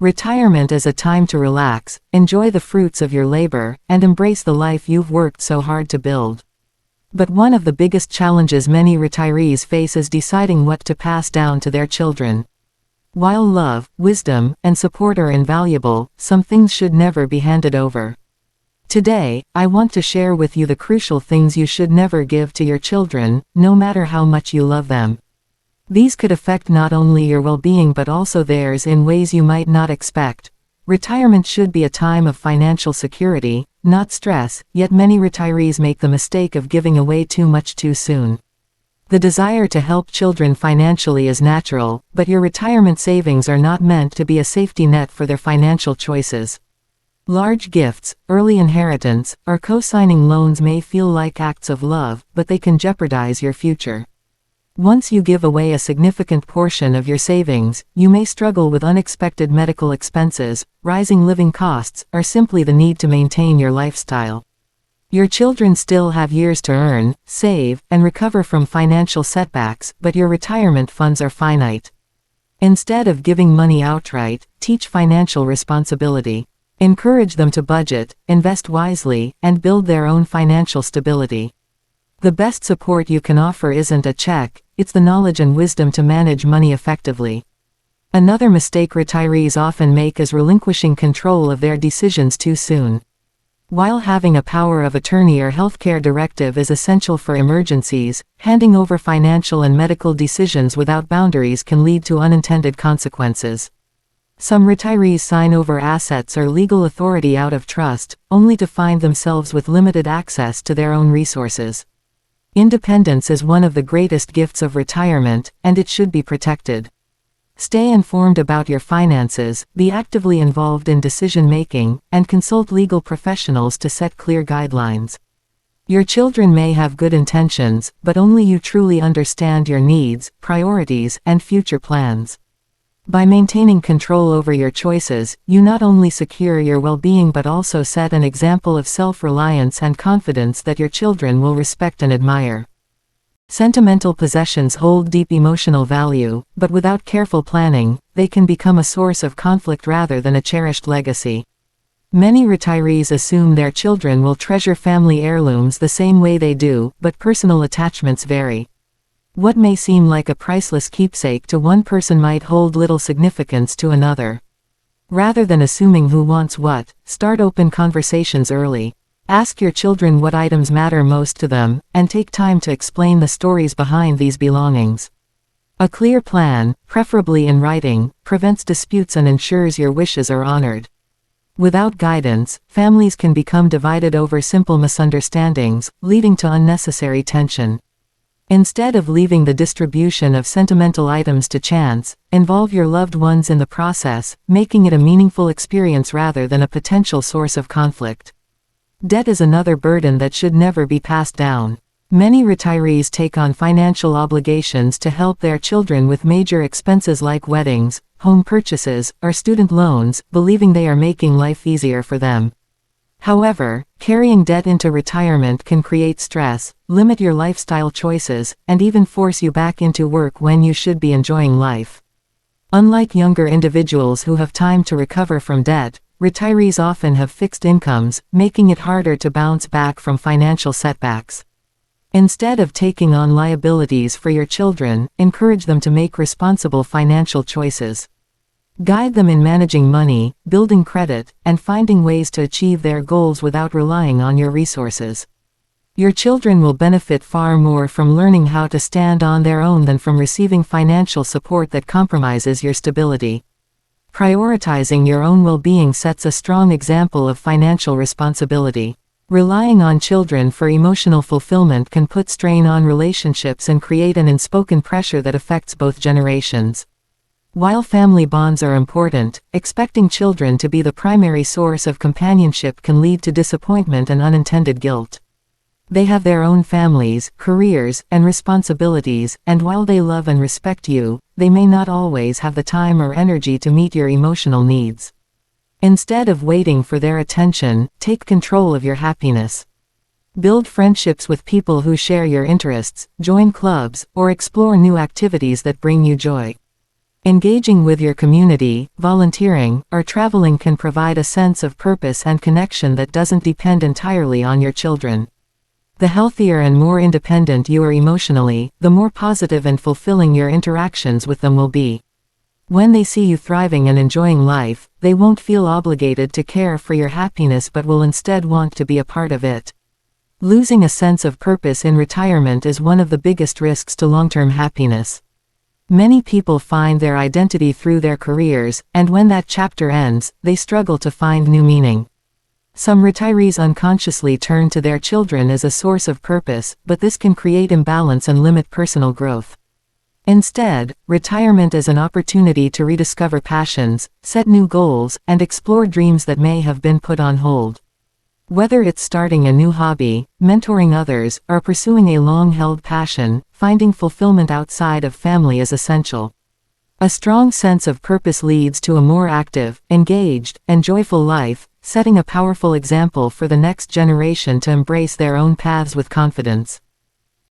Retirement is a time to relax, enjoy the fruits of your labor, and embrace the life you've worked so hard to build. But one of the biggest challenges many retirees face is deciding what to pass down to their children. While love, wisdom, and support are invaluable, some things should never be handed over. Today, I want to share with you the crucial things you should never give to your children, no matter how much you love them. These could affect not only your well-being but also theirs in ways you might not expect. Retirement should be a time of financial security, not stress, yet many retirees make the mistake of giving away too much too soon. The desire to help children financially is natural, but your retirement savings are not meant to be a safety net for their financial choices. Large gifts, early inheritance, or co-signing loans may feel like acts of love, but they can jeopardize your future. Once you give away a significant portion of your savings, you may struggle with unexpected medical expenses, rising living costs, or simply the need to maintain your lifestyle. Your children still have years to earn, save, and recover from financial setbacks, but your retirement funds are finite. Instead of giving money outright, teach financial responsibility. Encourage them to budget, invest wisely, and build their own financial stability. The best support you can offer isn't a check, it's the knowledge and wisdom to manage money effectively. Another mistake retirees often make is relinquishing control of their decisions too soon. While having a power of attorney or healthcare directive is essential for emergencies, handing over financial and medical decisions without boundaries can lead to unintended consequences. Some retirees sign over assets or legal authority out of trust, only to find themselves with limited access to their own resources. Independence is one of the greatest gifts of retirement, and it should be protected. Stay informed about your finances, be actively involved in decision-making, and consult legal professionals to set clear guidelines. Your children may have good intentions, but only you truly understand your needs, priorities, and future plans. By maintaining control over your choices, you not only secure your well-being but also set an example of self-reliance and confidence that your children will respect and admire. Sentimental possessions hold deep emotional value, but without careful planning, they can become a source of conflict rather than a cherished legacy. Many retirees assume their children will treasure family heirlooms the same way they do, but personal attachments vary. What may seem like a priceless keepsake to one person might hold little significance to another. Rather than assuming who wants what, start open conversations early. Ask your children what items matter most to them, and take time to explain the stories behind these belongings. A clear plan, preferably in writing, prevents disputes and ensures your wishes are honored. Without guidance, families can become divided over simple misunderstandings, leading to unnecessary tension. Instead of leaving the distribution of sentimental items to chance, involve your loved ones in the process, making it a meaningful experience rather than a potential source of conflict. Debt is another burden that should never be passed down. Many retirees take on financial obligations to help their children with major expenses like weddings, home purchases, or student loans, believing they are making life easier for them. However, carrying debt into retirement can create stress, limit your lifestyle choices, and even force you back into work when you should be enjoying life. Unlike younger individuals who have time to recover from debt, retirees often have fixed incomes, making it harder to bounce back from financial setbacks. Instead of taking on liabilities for your children, encourage them to make responsible financial choices. Guide them in managing money, building credit, and finding ways to achieve their goals without relying on your resources. Your children will benefit far more from learning how to stand on their own than from receiving financial support that compromises your stability. Prioritizing your own well-being sets a strong example of financial responsibility. Relying on children for emotional fulfillment can put strain on relationships and create an unspoken pressure that affects both generations. While family bonds are important, expecting children to be the primary source of companionship can lead to disappointment and unintended guilt. They have their own families, careers, and responsibilities, and while they love and respect you, they may not always have the time or energy to meet your emotional needs. Instead of waiting for their attention, take control of your happiness. Build friendships with people who share your interests, join clubs, or explore new activities that bring you joy. Engaging with your community, volunteering, or traveling can provide a sense of purpose and connection that doesn't depend entirely on your children. The healthier and more independent you are emotionally, the more positive and fulfilling your interactions with them will be. When they see you thriving and enjoying life, they won't feel obligated to care for your happiness but will instead want to be a part of it. Losing a sense of purpose in retirement is one of the biggest risks to long-term happiness. Many people find their identity through their careers, and when that chapter ends, they struggle to find new meaning. Some retirees unconsciously turn to their children as a source of purpose, but this can create imbalance and limit personal growth. Instead, retirement is an opportunity to rediscover passions, set new goals, and explore dreams that may have been put on hold. Whether it's starting a new hobby, mentoring others, or pursuing a long-held passion, finding fulfillment outside of family is essential. A strong sense of purpose leads to a more active, engaged, and joyful life, setting a powerful example for the next generation to embrace their own paths with confidence.